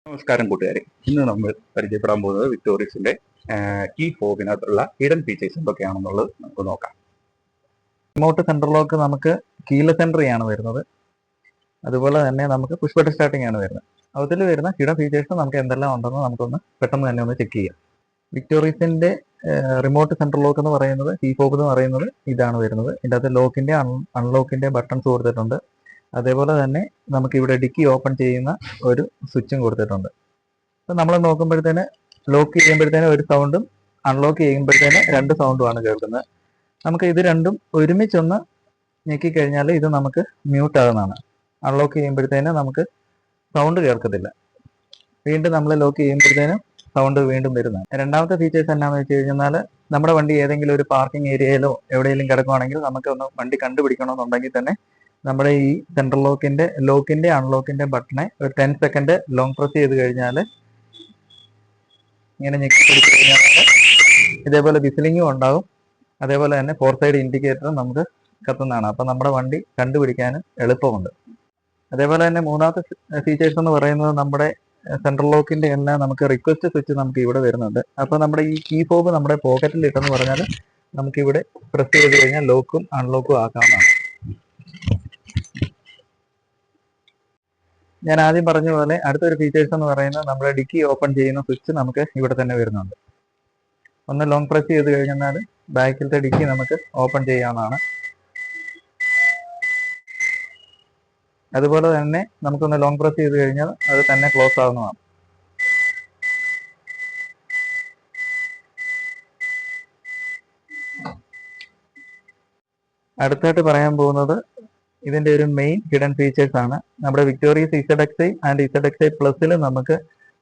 നമസ്കാരം കൂട്ടുകാരെ. ഇന്ന് നമ്മൾ പരിചയപ്പെടാൻ പോകുന്നത് വിക്ടോറിയസിന്റെ കീ ഫോബിനകത്തുള്ള ഹിഡൻ ഫീച്ചേഴ്സ് എന്തൊക്കെയാണെന്നുള്ളത് നമുക്ക് നോക്കാം. റിമോട്ട് സെൻട്രൽ ലോക്ക് നമുക്ക് കീലെസ് എൻട്രി ആണ് വരുന്നത്. അതുപോലെ തന്നെ നമുക്ക് പുഷ് ബട്ടൺ സ്റ്റാർട്ടിംഗ് ആണ് വരുന്നത്. അതിൽ വരുന്ന ഹിഡൻ ഫീച്ചേഴ്സ് നമുക്ക് എന്തെല്ലാം ഉണ്ടെന്ന് നമുക്കൊന്ന് പെട്ടെന്ന് തന്നെ ഒന്ന് ചെക്ക് ചെയ്യാം. വിക്ടോറിയസിന്റെ റിമോട്ട് സെൻട്രൽ ലോക്ക് എന്ന് പറയുന്നത്, കീ ഫോബ് എന്ന് പറയുന്നത് ഇതാണ് വരുന്നത്. ഇതിൻ്റെ അകത്ത് ലോക്കിന്റെ അൺലോക്കിന്റെ ബട്ടൺസ് കൊടുത്തിട്ടുണ്ട്. അതേപോലെ തന്നെ നമുക്ക് ഇവിടെ ഡിക്കി ഓപ്പൺ ചെയ്യുന്ന ഒരു സ്വിച്ചും കൊടുത്തിട്ടുണ്ട്. അപ്പോൾ നമ്മൾ നോക്കുമ്പോഴത്തേന് ലോക്ക് ചെയ്യുമ്പോഴത്തേന് ഒരു സൗണ്ടും അൺലോക്ക് ചെയ്യുമ്പോഴത്തേന് രണ്ട് സൗണ്ടുമാണ് കേൾക്കുന്നത്. നമുക്ക് ഇത് രണ്ടും ഒരുമിച്ചൊന്ന് ഞെക്കിക്കഴിഞ്ഞാൽ ഇത് നമുക്ക് മ്യൂട്ട് ആകുന്നതാണ്. അൺലോക്ക് ചെയ്യുമ്പോഴത്തേന് നമുക്ക് സൗണ്ട് കേൾക്കത്തില്ല. വീണ്ടും നമ്മൾ ലോക്ക് ചെയ്യുമ്പോഴത്തേനും സൗണ്ട് വീണ്ടും വരുന്നതാണ്. രണ്ടാമത്തെ ഫീച്ചേഴ്സ് എന്നാന്ന് വെച്ച് കഴിഞ്ഞാൽ, നമ്മുടെ വണ്ടി ഏതെങ്കിലും ഒരു പാർക്കിംഗ് ഏരിയയിലോ എവിടെയെങ്കിലും കിടക്കുവാണെങ്കിൽ നമുക്ക് ഒന്ന് വണ്ടി കണ്ടുപിടിക്കണമെന്നുണ്ടെങ്കിൽ തന്നെ നമ്മുടെ ഈ സെൻട്രൽ ലോക്കിന്റെ അൺലോക്കിന്റെ ബട്ടണെ ഒരു 10 സെക്കൻഡ് ലോങ് പ്രസ് ചെയ്ത് കഴിഞ്ഞാൽ ഇങ്ങനെ ഞെക്കി പിടിച്ചു കഴിഞ്ഞാൽ ഇതേപോലെ വിസിലിങ്ങും ഉണ്ടാകും. അതേപോലെ തന്നെ 4 സൈഡ് ഇൻഡിക്കേറ്ററും നമുക്ക് കത്തുന്നതാണ്. അപ്പം നമ്മുടെ വണ്ടി കണ്ടുപിടിക്കാനും എളുപ്പമുണ്ട്. അതേപോലെ തന്നെ മൂന്നാമത്തെ ഫീച്ചേഴ്സ് എന്ന് പറയുന്നത്, നമ്മുടെ സെൻട്രൽ ലോക്കിന്റെ എല്ലാം നമുക്ക് റിക്വസ്റ്റ് സ്വിച്ച് നമുക്ക് ഇവിടെ വരുന്നുണ്ട്. അപ്പോൾ നമ്മുടെ ഈ കീ ഫോബ് നമ്മുടെ പോക്കറ്റിൽ ഇട്ടെന്ന് പറഞ്ഞാൽ നമുക്കിവിടെ പ്രസ് ചെയ്ത് കഴിഞ്ഞാൽ ലോക്കും അൺലോക്കും ആക്കാവുന്നതാണ്. ഞാൻ ആദ്യം പറഞ്ഞ പോലെ അടുത്തൊരു ഫീച്ചേഴ്സ് എന്ന് പറയുന്നത്, നമ്മുടെ ഡിക്കി ഓപ്പൺ ചെയ്യുന്ന സ്വിച്ച് നമുക്ക് ഇവിടെ തന്നെ വരുന്നുണ്ട്. ഒന്ന് ലോങ് പ്രസ് ചെയ്ത് കഴിഞ്ഞാൽ ബാക്കിലത്തെ ഡിക്കി നമുക്ക് ഓപ്പൺ ചെയ്യാവുന്നതാണ്. അതുപോലെ തന്നെ നമുക്കൊന്ന് ലോങ് പ്രസ് ചെയ്ത് കഴിഞ്ഞാൽ അത് തന്നെ ക്ലോസ് ആവുന്നതാണ്. അടുത്തായിട്ട് പറയാൻ പോകുന്നത് ഇതിന്റെ ഒരു മെയിൻ ഹിഡൻ ഫീച്ചേഴ്സ് ആണ്. നമ്മുടെ വിക്ടോറിയസ് ZXi ആൻഡ് ZXi പ്ലസിൽ നമുക്ക്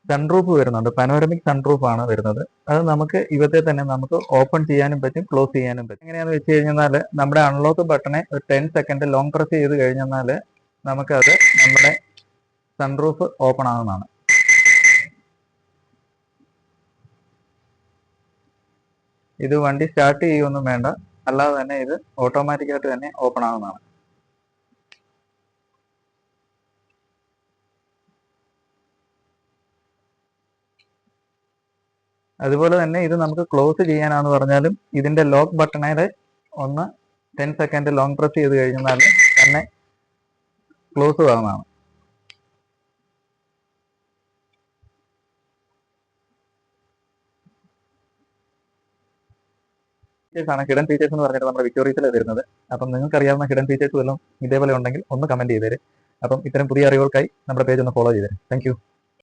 സൺറൂഫ് വരുന്നുണ്ട്. പനോരമിക് സൺറൂഫ് ആണ് വരുന്നത്. അത് നമുക്ക് ഇവത്തെ തന്നെ നമുക്ക് ഓപ്പൺ ചെയ്യാനും പറ്റും, ക്ലോസ് ചെയ്യാനും പറ്റും. എങ്ങനെയാണെന്ന് വെച്ച് കഴിഞ്ഞാൽ, നമ്മുടെ അൺലോക്ക് ബട്ടണെ ഒരു 10 സെക്കൻഡ് ലോങ് പ്രസ് ചെയ്ത് കഴിഞ്ഞാൽ നമുക്കത് നമ്മുടെ സൺറൂഫ് ഓപ്പൺ ആകുന്നതാണ്. ഇത് വണ്ടി സ്റ്റാർട്ട് ചെയ്യുകയൊന്നും വേണ്ട, അല്ലാതെ തന്നെ ഇത് ഓട്ടോമാറ്റിക്കായിട്ട് തന്നെ ഓപ്പൺ ആകുന്നതാണ്. അതുപോലെ തന്നെ ഇത് നമുക്ക് ക്ലോസ് ചെയ്യാനാന്ന് പറഞ്ഞാലും ഇതിന്റെ ലോക്ക് ബട്ടണേടെ ഒന്ന് 10 സെക്കൻഡ് ലോങ് പ്രസ് ചെയ്ത് കഴിഞ്ഞാൽ തന്നെ ക്ലോസ് ആവുന്നതാണ്. ആണ് ഹിഡൻ ഫീച്ചേഴ്സ് എന്ന് പറഞ്ഞിട്ട് നമ്മുടെ വിക്ടോറിയസിൽ വരുന്നത്. അപ്പം നിങ്ങൾക്ക് അറിയാവുന്ന ഹിഡൻ ഫീച്ചേഴ്സ് വല്ലതും ഇതേപോലെ ഉണ്ടെങ്കിൽ ഒന്ന് കമന്റ് ചെയ്തേര്. അപ്പം ഇത്തരം പുതിയ അറിവുകൾക്കായി നമ്മുടെ പേജ് ഒന്ന് ഫോളോ ചെയ്തേര്. Thank you.